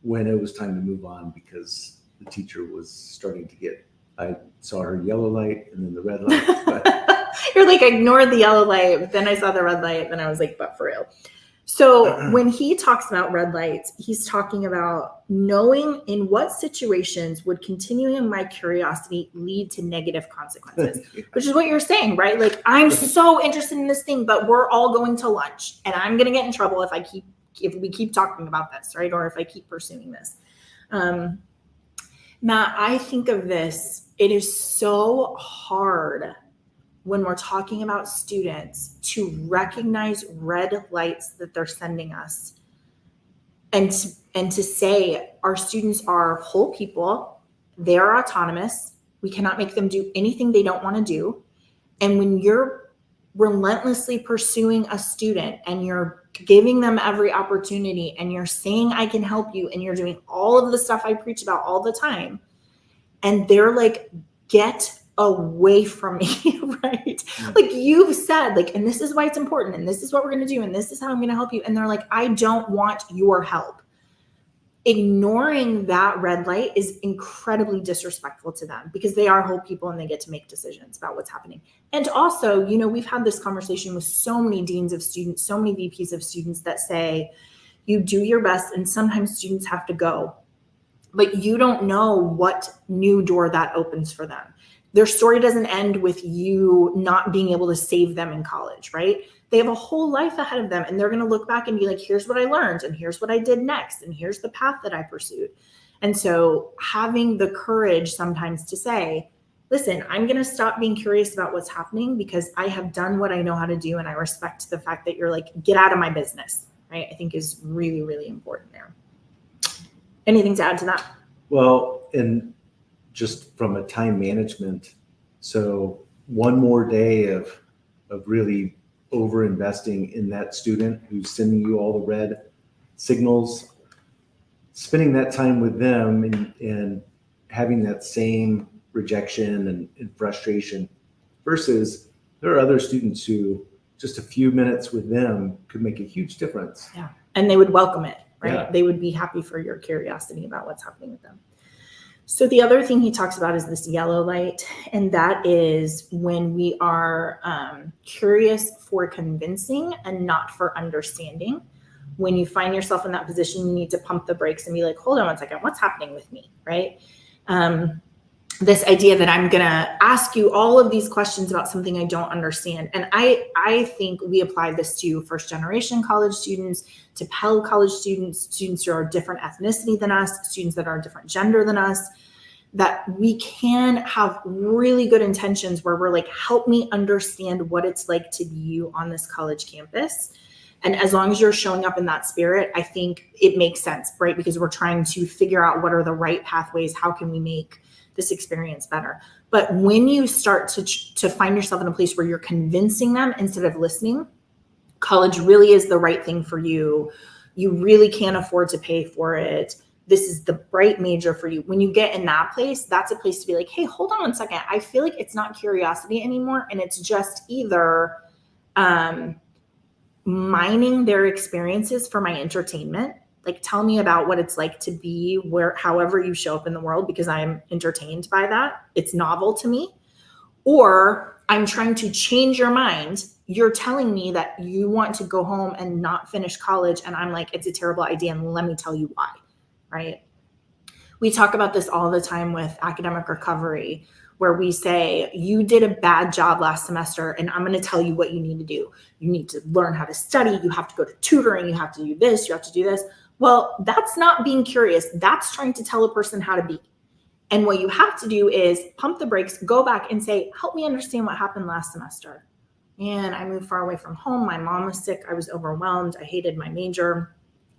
When it was time to move on because the teacher was starting to get, I saw her yellow light and then the red light. But you're like, I ignored the yellow light, but then I saw the red light, and I was like, but for real. So when he talks about red lights, he's talking about knowing in what situations would continuing my curiosity lead to negative consequences, which is what you're saying, right? Like, I'm so interested in this thing, but we're all going to lunch and I'm going to get in trouble if we keep talking about this, right? Or if I keep pursuing this. Matt, I think of this, it is so hard when we're talking about students to recognize red lights that they're sending us and to say our students are whole people, they are autonomous, we cannot make them do anything they don't want to do. And when you're relentlessly pursuing a student and you're giving them every opportunity and you're saying I can help you and you're doing all of the stuff I preach about all the time, and they're like, get away from me, right? Like you've said, like, and this is why it's important, and this is what we're going to do, and this is how I'm going to help you. And they're like, I don't want your help. Ignoring that red light is incredibly disrespectful to them because they are whole people and they get to make decisions about what's happening. And also, we've had this conversation with so many deans of students, so many VPs of students that say, you do your best and sometimes students have to go, but you don't know what new door that opens for them. Their story doesn't end with you not being able to save them in college, right? They have a whole life ahead of them and they're going to look back and be like, here's what I learned and here's what I did next and here's the path that I pursued. And so having the courage sometimes to say, listen, I'm going to stop being curious about what's happening because I have done what I know how to do and I respect the fact that you're like, get out of my business, right? I think is really, really important there. Anything to add to that? Well, and just from a time management, so one more day of really over investing in that student who's sending you all the red signals, spending that time with them and having that same rejection and frustration versus there are other students who just a few minutes with them could make a huge difference. Yeah. And they would welcome it, right? Yeah. They would be happy for your curiosity about what's happening with them. So the other thing he talks about is this yellow light, and that is when we are curious for convincing and not for understanding. When you find yourself in that position, you need to pump the brakes and be like, hold on one second, what's happening with me, right? This idea that I'm going to ask you all of these questions about something I don't understand. And I think we apply this to first generation college students, to Pell college students, students who are different ethnicity than us, students that are different gender than us, that we can have really good intentions where we're like, help me understand what it's like to be you on this college campus. And as long as you're showing up in that spirit, I think it makes sense, right? Because we're trying to figure out what are the right pathways, how can we make this experience better. But when you start to find yourself in a place where you're convincing them instead of listening, college really is the right thing for you. You really can't afford to pay for it. This is the right major for you. When you get in that place, that's a place to be like, hey, hold on one second. I feel like it's not curiosity anymore. And it's just either mining their experiences for my entertainment. Like, tell me about what it's like to be where, however you show up in the world, because I'm entertained by that. It's novel to me. Or I'm trying to change your mind. You're telling me that you want to go home and not finish college. And I'm like, it's a terrible idea. And let me tell you why, right? We talk about this all the time with academic recovery, where we say, you did a bad job last semester, and I'm going to tell you what you need to do. You need to learn how to study. You have to go to tutoring. You have to do this. You have to do this. Well, that's not being curious. That's trying to tell a person how to be. And what you have to do is pump the brakes, go back and say, help me understand what happened last semester. And I moved far away from home. My mom was sick. I was overwhelmed. I hated my major,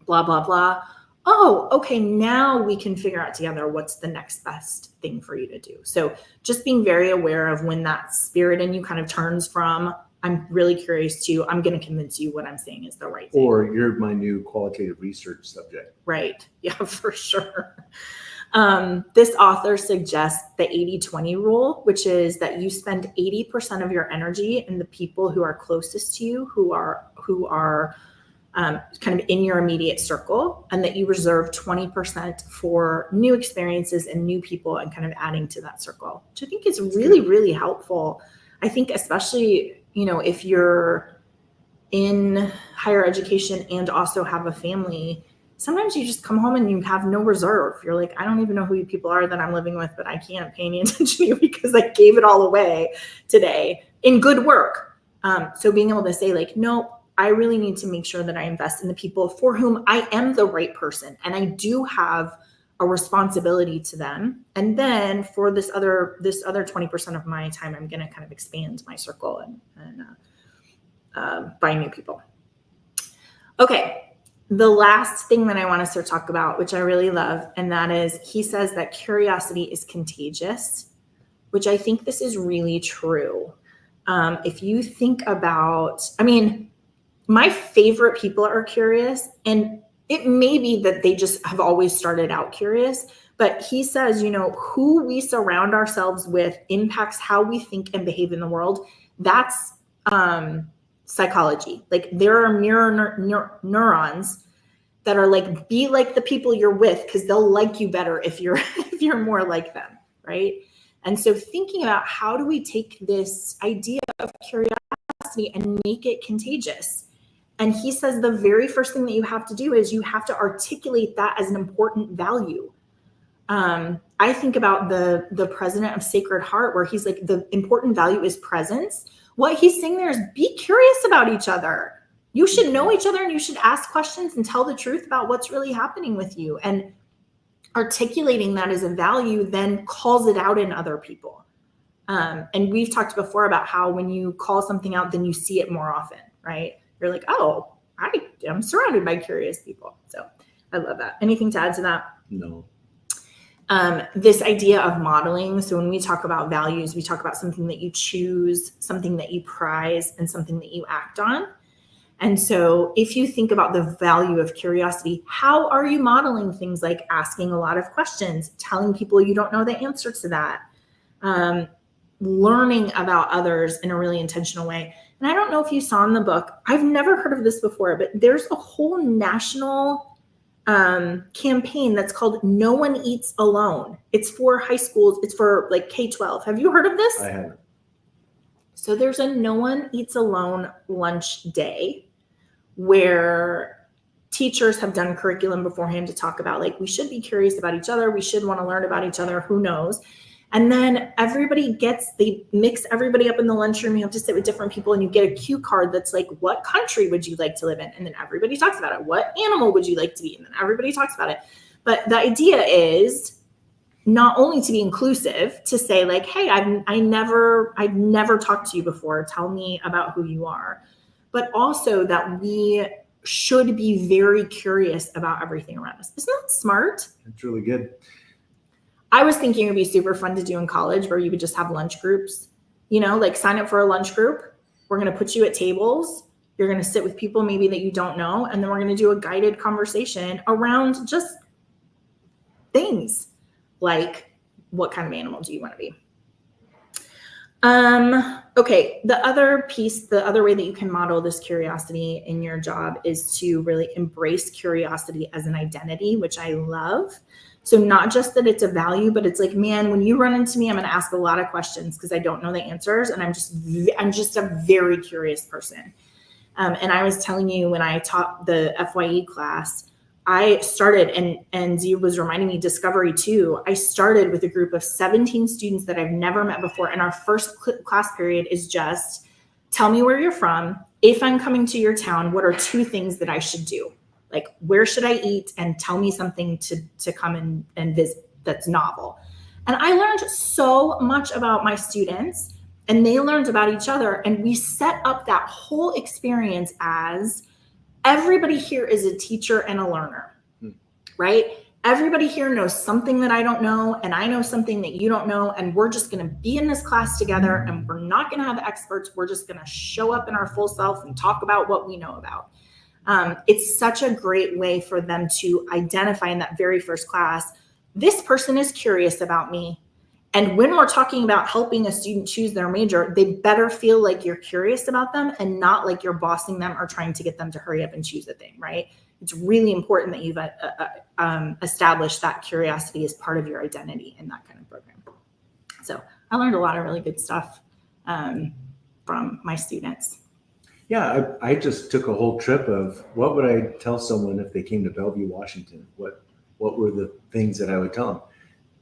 blah, blah, blah. Oh, okay. Now we can figure out together what's the next best thing for you to do. So just being very aware of when that spirit in you kind of turns from, I'm really curious to, I'm going to convince you what I'm saying is the right thing. Or you're my new qualitative research subject. Right. Yeah, for sure. This author suggests the 80-20 rule, which is that you spend 80% of your energy in the people who are closest to you, who are kind of in your immediate circle, and that you reserve 20% for new experiences and new people and kind of adding to that circle, which I think is really, really helpful. I think especially, if you're in higher education and also have a family, sometimes you just come home and you have no reserve. You're like, I don't even know who you people are that I'm living with, but I can't pay any attention to you because I gave it all away today in good work. So being able to say like, no, I really need to make sure that I invest in the people for whom I am the right person. And I do have a responsibility to them. And then for this other 20% of my time, I'm going to kind of expand my circle and find new people. Okay. The last thing that I want us to talk about, which I really love, and that is, he says that curiosity is contagious, which I think this is really true. If you think about, my favorite people are curious, and it may be that they just have always started out curious, but he says, who we surround ourselves with impacts how we think and behave in the world. That's psychology. Like, there are mirror neurons that are like, be like the people you're with, because they'll like you better if you're more like them, right? And so thinking about how do we take this idea of curiosity and make it contagious. And he says the very first thing that you have to do is you have to articulate that as an important value. I think about the president of Sacred Heart, where he's like, the important value is presence. What he's saying there is be curious about each other. You should know each other and you should ask questions and tell the truth about what's really happening with you. And articulating that as a value then calls it out in other people. And we've talked before about how when you call something out, then you see it more often, right? You're like, oh, I am surrounded by curious people. So I love that. Anything to add to that? No. This idea of modeling. So when we talk about values, we talk about something that you choose, something that you prize, and something that you act on. And so if you think about the value of curiosity, how are you modeling things like asking a lot of questions, telling people you don't know the answer to that, learning about others in a really intentional way? And I don't know if you saw in the book, I've never heard of this before, but there's a whole national campaign that's called No One Eats Alone. It's for high schools. It's for like K-12. Have you heard of this? I haven't. So there's a No One Eats Alone lunch day where teachers have done curriculum beforehand to talk about, like, we should be curious about each other. We should want to learn about each other. Who knows? And then they mix everybody up in the lunchroom. You have to sit with different people and you get a cue card that's like, what country would you like to live in? And then everybody talks about it. What animal would you like to be? And then everybody talks about it. But the idea is not only to be inclusive, to say like, hey, I've never talked to you before. Tell me about who you are. But also that we should be very curious about everything around us. Isn't that smart? It's really good. I was thinking it would be super fun to do in college where you would just have lunch groups, like sign up for a lunch group. We're going to put you at tables. You're going to sit with people maybe that you don't know. And then we're going to do a guided conversation around just things like, what kind of animal do you want to be? Okay. The other way that you can model this curiosity in your job is to really embrace curiosity as an identity, which I love. So not just that it's a value, but it's like, man, when you run into me, I'm going to ask a lot of questions because I don't know the answers. And I'm just a very curious person. And I was telling you when I taught the FYE class, I started, and Z was reminding me, Discovery 2, I started with a group of 17 students that I've never met before. And our first class period is just, tell me where you're from. If I'm coming to your town, what are 2 things that I should do? Like, where should I eat? And tell me something to come and visit that's novel. And I learned so much about my students, and they learned about each other. And we set up that whole experience as everybody here is a teacher and a learner, right? Everybody here knows something that I don't know, and I know something that you don't know. And we're just going to be in this class together, and we're not going to have experts. We're just going to show up in our full self and talk about what we know about. It's such a great way for them to identify in that very first class, this person is curious about me. And when we're talking about helping a student choose their major, they better feel like you're curious about them and not like you're bossing them or trying to get them to hurry up and choose a thing, right? It's really important that you've established that curiosity as part of your identity in that kind of program. So I learned a lot of really good stuff from my students. Yeah, I just took a whole trip of what would I tell someone if they came to Bellevue, Washington? What were the things that I would tell them?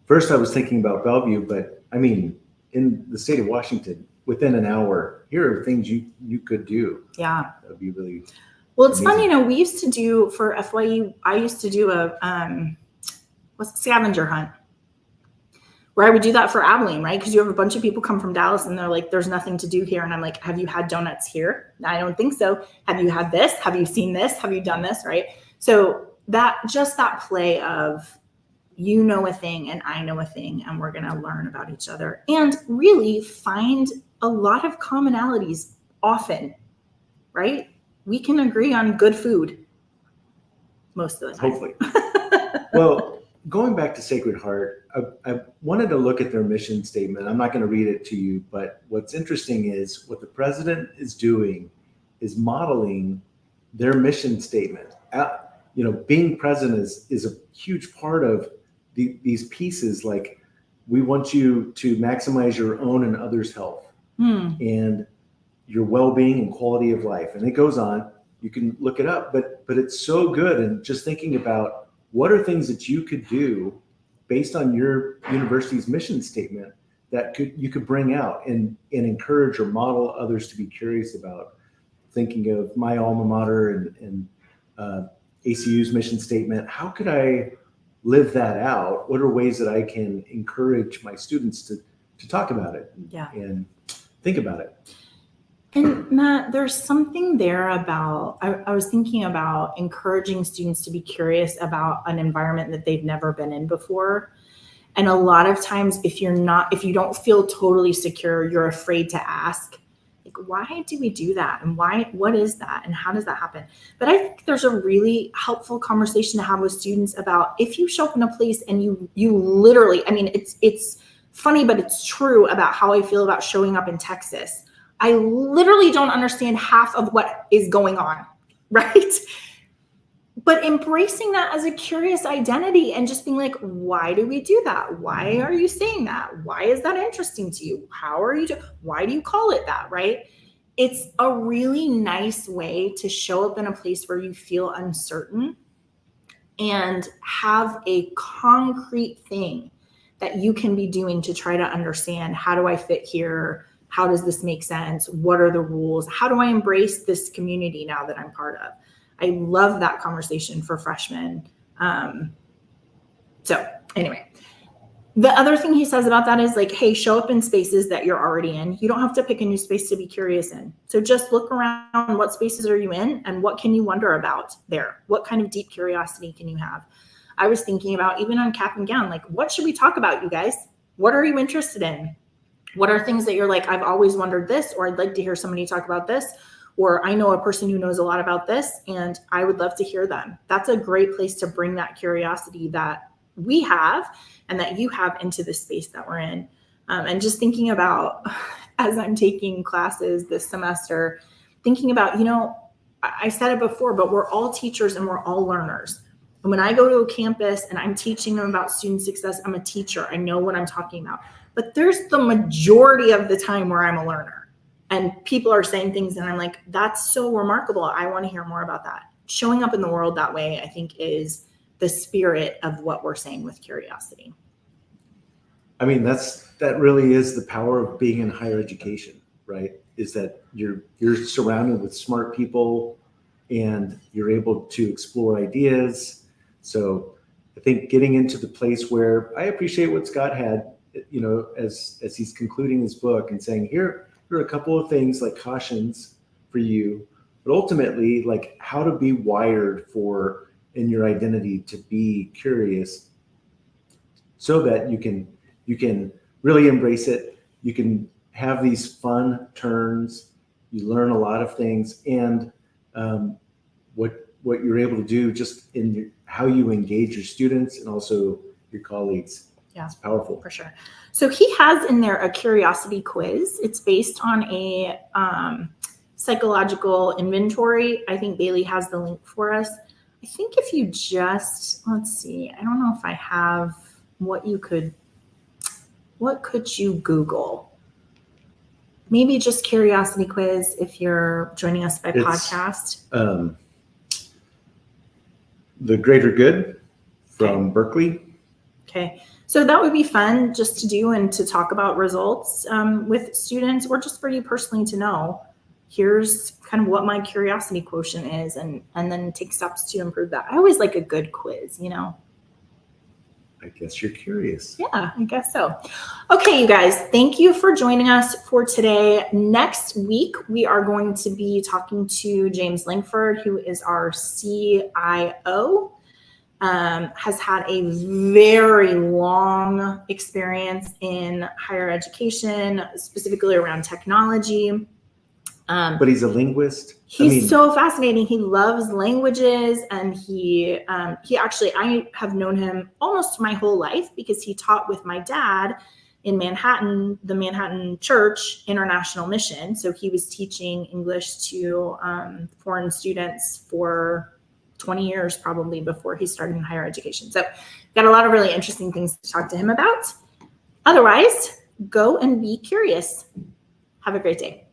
First, I was thinking about Bellevue, but I mean, in the state of Washington, within an hour, here are things you could do. Yeah. That would be really well, it's amazing. fun, we used to do for FYE, I used to do a scavenger hunt where I would do that for Abilene, right? Because you have a bunch of people come from Dallas and they're like, there's nothing to do here. And I'm like, have you had donuts here? I don't think so. Have you had this? Have you seen this? Have you done this? Right? So that play of, you know a thing and I know a thing, and we're going to learn about each other and really find a lot of commonalities often, right? We can agree on good food most of the time. Hopefully. Well, going back to Sacred Heart, I wanted to look at their mission statement. I'm not going to read it to you, but what's interesting is what the president is doing is modeling their mission statement. Being president is a huge part of these pieces. Like, we want you to maximize your own and others' health and your well-being and quality of life. And it goes on. You can look it up, but it's so good. And just thinking about what are things that you could do based on your university's mission statement that you could bring out and encourage or model others to be curious about. Thinking of my alma mater and ACU's mission statement, how could I live that out? What are ways that I can encourage my students to talk about it and think about it? And Matt, there's something there about, I was thinking about encouraging students to be curious about an environment that they've never been in before. And a lot of times, if you don't feel totally secure, you're afraid to ask, like, why do we do that? And what is that? And how does that happen? But I think there's a really helpful conversation to have with students about, if you show up in a place and you literally, I mean, it's funny, but it's true about how I feel about showing up in Texas. I literally don't understand half of what is going on, right? But embracing that as a curious identity and just being like, why do we do that? Why are you saying that? Why is that interesting to you? Why do you call it that, right? It's a really nice way to show up in a place where you feel uncertain and have a concrete thing that you can be doing to try to understand, how do I fit here? How does this make sense? What are the rules? How do I embrace this community now that I'm part of? I love that conversation for freshmen. So anyway, the other thing he says about that is like, hey, show up in spaces that you're already in. You don't have to pick a new space to be curious in. So just look around, what spaces are you in and what can you wonder about there? What kind of deep curiosity can you have? I was thinking about, even on Cap and Gown, like, what should we talk about, you guys? What are you interested in? What are things that you're like, I've always wondered this, or I'd like to hear somebody talk about this, or I know a person who knows a lot about this and I would love to hear them. That's a great place to bring that curiosity that we have and that you have into the space that we're in. And just thinking about, as I'm taking classes this semester, thinking about, you know, I said it before, but we're all teachers and we're all learners. And when I go to a campus and I'm teaching them about student success, I'm a teacher. I know what I'm talking about. But there's the majority of the time where I'm a learner and people are saying things and I'm like, that's so remarkable. I want to hear more about that. Showing up in the world that way, I think, is the spirit of what we're saying with curiosity. I mean, that really is the power of being in higher education, right? Is that you're surrounded with smart people and you're able to explore ideas. So I think getting into the place where I appreciate what Scott had, you know, as he's concluding his book and saying, here are a couple of things like cautions for you, but ultimately like how to be wired for in your identity to be curious so that you can really embrace it. You can have these fun turns. You learn a lot of things, and what you're able to do just in how you engage your students and also your colleagues. Yeah, it's powerful for sure. So he has in there a curiosity quiz. It's based on a psychological inventory. I think Bailey has the link for us. I think if you just, let's see, I don't know if I have what could you Google? Maybe just curiosity quiz if you're joining us by podcast. The Greater Good from Berkeley. Okay. So that would be fun just to do and to talk about results with students, or just for you personally to know, here's kind of what my curiosity quotient is, and then take steps to improve that. I always like a good quiz, you know. I guess you're curious. Yeah, I guess so. Okay, you guys, thank you for joining us for today. Next week, we are going to be talking to James Langford, who is our CIO. Has had a very long experience in higher education, specifically around technology. But he's a linguist. He's so fascinating. He loves languages, and he actually, I have known him almost my whole life because he taught with my dad in Manhattan, the Manhattan Church International Mission. So he was teaching English to foreign students for 20 years probably before he started in higher education. So got a lot of really interesting things to talk to him about. Otherwise, go and be curious. Have a great day.